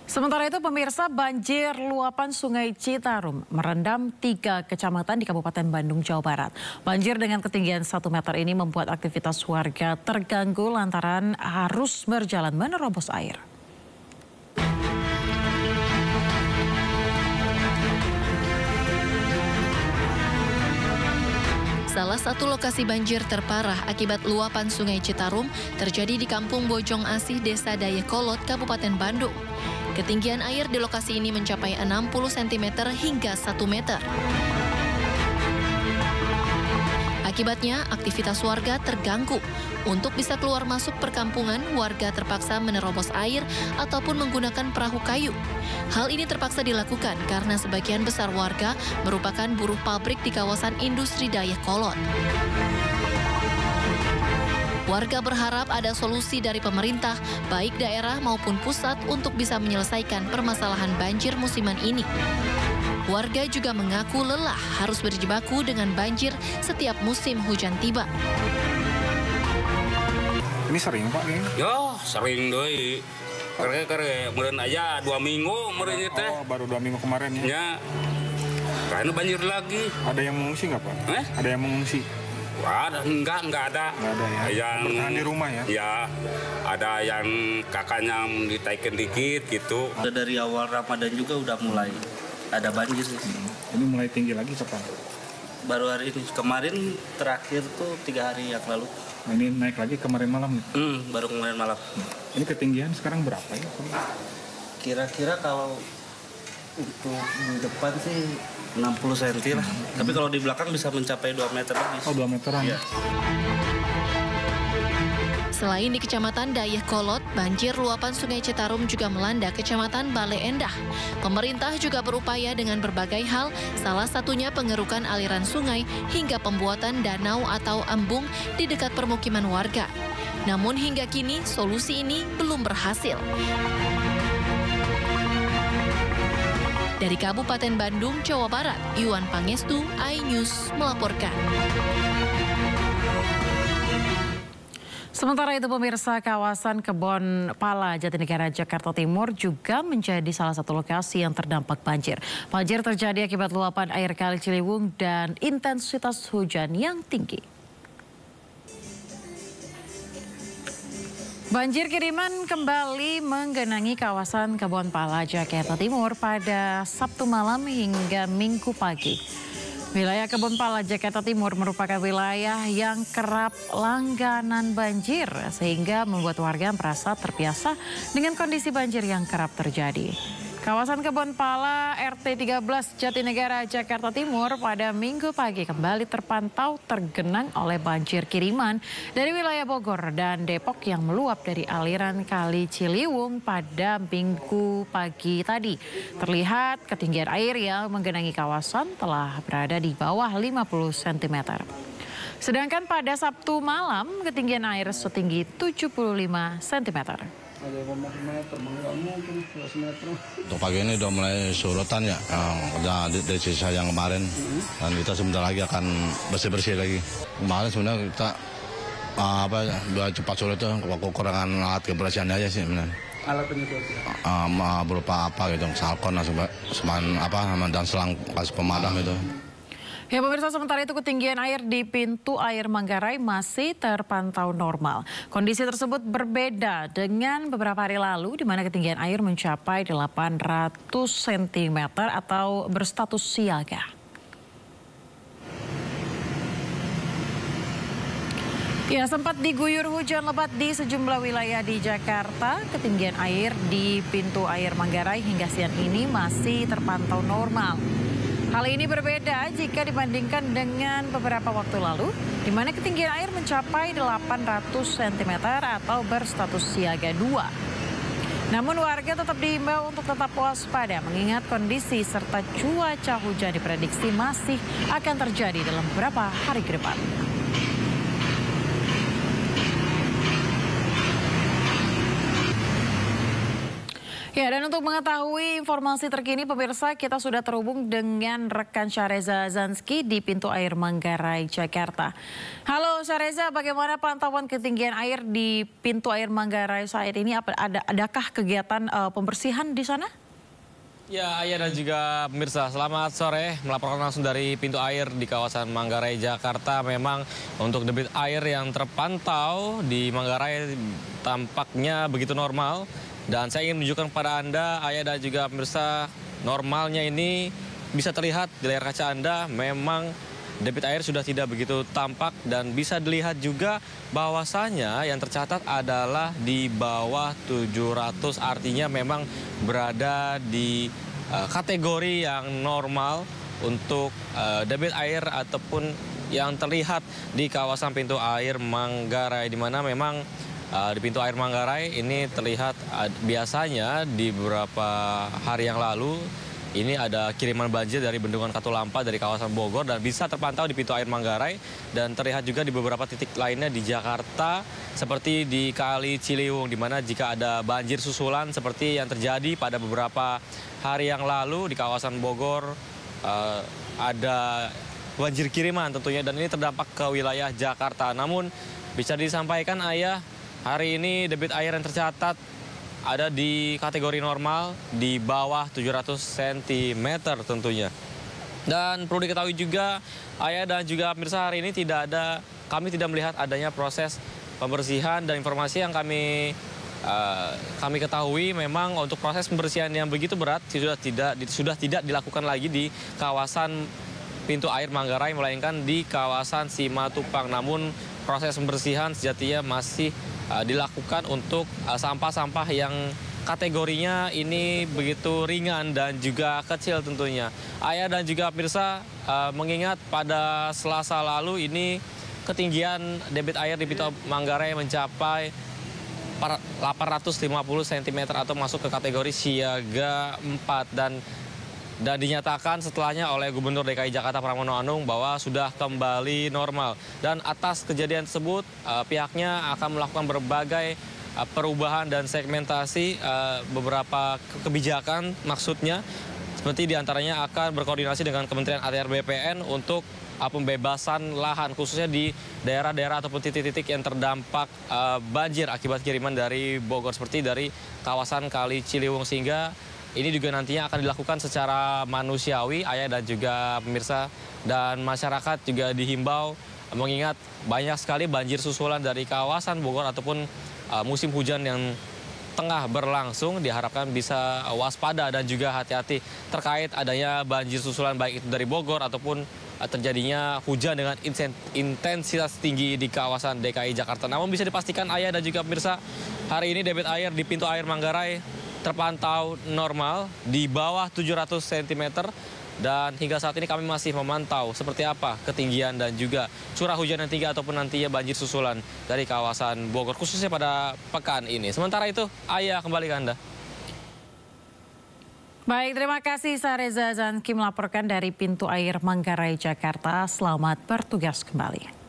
Sementara itu pemirsa, banjir luapan Sungai Citarum merendam 3 kecamatan di Kabupaten Bandung, Jawa Barat. Banjir dengan ketinggian 1 meter ini membuat aktivitas warga terganggu lantaran harus berjalan menerobos air. Salah satu lokasi banjir terparah akibat luapan Sungai Citarum terjadi di Kampung Bojong Asih, Desa Dayakolot, Kabupaten Bandung. Ketinggian air di lokasi ini mencapai 60 cm hingga 1 meter. Akibatnya, aktivitas warga terganggu. Untuk bisa keluar masuk perkampungan, warga terpaksa menerobos air ataupun menggunakan perahu kayu. Hal ini terpaksa dilakukan karena sebagian besar warga merupakan buruh pabrik di kawasan industri Dayakolot. Warga berharap ada solusi dari pemerintah, baik daerah maupun pusat, untuk bisa menyelesaikan permasalahan banjir musiman ini. Warga juga mengaku lelah harus berjibaku dengan banjir setiap musim hujan tiba. Ini sering Pak kayaknya? Ya sering doi. Kere meren aja 2 minggu meren itu. Oh, baru 2 minggu kemarin ya? Ya. Karena banjir lagi. Ada yang mengungsi nggak Pak? Ada yang mengungsi? Enggak ada. Nggak ada ya? Yang bertahan di rumah ya? Ya, ada yang kakaknya ditaikin dikit gitu. Dari awal Ramadan juga udah mulai ada banjir sih. Ini mulai tinggi lagi kapan? Baru hari ini. Kemarin terakhir tuh 3 hari yang lalu. Nah, ini naik lagi kemarin malam nih? Baru kemarin malam. Ini ketinggian sekarang berapa ya? Kira-kira kalau untuk di depan sih 60 cm lah. Tapi kalau di belakang bisa mencapai 2 meter lebih. Oh, 2 meteran? Iya. Selain di Kecamatan Dayakolot, banjir luapan Sungai Citarum juga melanda Kecamatan Bale Endah. Pemerintah juga berupaya dengan berbagai hal, salah satunya pengerukan aliran sungai hingga pembuatan danau atau embung di dekat permukiman warga. Namun hingga kini solusi ini belum berhasil. Dari Kabupaten Bandung, Jawa Barat, Yuan Pangestu, iNews melaporkan. Sementara itu pemirsa, kawasan Kebon Pala, Jatinegara, Jakarta Timur juga menjadi salah satu lokasi yang terdampak banjir. Banjir terjadi akibat luapan air Kali Ciliwung dan intensitas hujan yang tinggi. Banjir kiriman kembali menggenangi kawasan Kebon Pala, Jakarta Timur pada Sabtu malam hingga Minggu pagi. Wilayah Kebon Pala, Jakarta Timur merupakan wilayah yang kerap langganan banjir sehingga membuat warga merasa terbiasa dengan kondisi banjir yang kerap terjadi. Kawasan Kebon Pala RT 13 Jatinegara, Jakarta Timur pada Minggu pagi kembali terpantau tergenang oleh banjir kiriman dari wilayah Bogor dan Depok yang meluap dari aliran Kali Ciliwung pada Minggu pagi tadi. Terlihat ketinggian air yang menggenangi kawasan telah berada di bawah 50 cm. Sedangkan pada Sabtu malam ketinggian air setinggi 75 cm. Untuk pagi ini udah mulai surutan ya, dari sisa yang kemarin, dan kita sebentar lagi akan bersih-bersih lagi. Kemarin sebenarnya kita udah cepat surut tuh, kekurangan alat kebersihan aja sih sebenarnya. Alat penyedot? Berupa apa gitu, salkon, dan selang pas pemadam itu. Ya pemirsa, sementara itu ketinggian air di pintu air Manggarai masih terpantau normal. Kondisi tersebut berbeda dengan beberapa hari lalu di mana ketinggian air mencapai 800 cm atau berstatus siaga. Ya, sempat diguyur hujan lebat di sejumlah wilayah di Jakarta. Ketinggian air di pintu air Manggarai hingga siang ini masih terpantau normal. Hal ini berbeda jika dibandingkan dengan beberapa waktu lalu, di mana ketinggian air mencapai 800 cm atau berstatus siaga 2. Namun warga tetap diimbau untuk tetap waspada mengingat kondisi serta cuaca hujan diprediksi masih akan terjadi dalam beberapa hari ke depan. Ya, dan untuk mengetahui informasi terkini pemirsa, kita sudah terhubung dengan rekan Syareza Zanski di pintu air Manggarai, Jakarta. Halo Syareza, bagaimana pantauan ketinggian air di pintu air Manggarai saat ini? Adakah kegiatan pembersihan di sana? Ya, Ayah dan juga pemirsa, selamat sore. Melaporkan langsung dari pintu air di kawasan Manggarai, Jakarta. Memang untuk debit air yang terpantau di Manggarai tampaknya begitu normal. Dan saya ingin menunjukkan kepada Anda, Ayah dan juga pemirsa, normalnya ini bisa terlihat di layar kaca Anda. Memang debit air sudah tidak begitu tampak dan bisa dilihat juga bahwasanya yang tercatat adalah di bawah 700, artinya memang berada di kategori yang normal untuk debit air ataupun yang terlihat di kawasan pintu air Manggarai, di mana memang di pintu air Manggarai ini terlihat biasanya di beberapa hari yang lalu ini ada kiriman banjir dari Bendungan Katulampa dari kawasan Bogor dan bisa terpantau di pintu air Manggarai dan terlihat juga di beberapa titik lainnya di Jakarta seperti di Kali Ciliwung, di mana jika ada banjir susulan seperti yang terjadi pada beberapa hari yang lalu di kawasan Bogor ada banjir kiriman tentunya, dan ini terdampak ke wilayah Jakarta. Namun bisa disampaikan Ayah, hari ini debit air yang tercatat ada di kategori normal di bawah 700 cm tentunya. Dan perlu diketahui juga Ayah dan juga pemirsa, hari ini kami tidak melihat adanya proses pembersihan, dan informasi yang kami ketahui memang untuk proses pembersihan yang begitu berat sudah tidak dilakukan lagi di kawasan pintu air Manggarai, melainkan di kawasan Simatupang. Namun proses pembersihan sejatinya masih dilakukan untuk sampah-sampah yang kategorinya ini begitu ringan dan juga kecil tentunya. Ayah dan juga pemirsa, mengingat pada Selasa lalu ini ketinggian debit air di pintu Manggarai mencapai 850 cm atau masuk ke kategori siaga 4, dan dinyatakan setelahnya oleh Gubernur DKI Jakarta Pramono Anung bahwa sudah kembali normal. Dan atas kejadian tersebut pihaknya akan melakukan berbagai perubahan dan segmentasi beberapa kebijakan, maksudnya seperti diantaranya akan berkoordinasi dengan Kementerian ATR BPN untuk pembebasan lahan khususnya di daerah-daerah ataupun titik-titik yang terdampak banjir akibat kiriman dari Bogor seperti dari kawasan Kali Ciliwung, sehingga ini juga nantinya akan dilakukan secara manusiawi, Ayah dan juga pemirsa, dan masyarakat juga dihimbau mengingat banyak sekali banjir susulan dari kawasan Bogor ataupun musim hujan yang tengah berlangsung. Diharapkan bisa waspada dan juga hati-hati terkait adanya banjir susulan baik itu dari Bogor ataupun terjadinya hujan dengan intensitas tinggi di kawasan DKI Jakarta. Namun bisa dipastikan Ayah dan juga pemirsa, hari ini debit air di pintu air Manggarai terpantau normal di bawah 700 cm, dan hingga saat ini kami masih memantau seperti apa ketinggian dan juga curah hujan yang tinggi ataupun nantinya banjir susulan dari kawasan Bogor khususnya pada pekan ini. Sementara itu, Ayah, kembali ke Anda. Baik, terima kasih Syareza Zanski melaporkan dari pintu air Manggarai, Jakarta. Selamat bertugas kembali.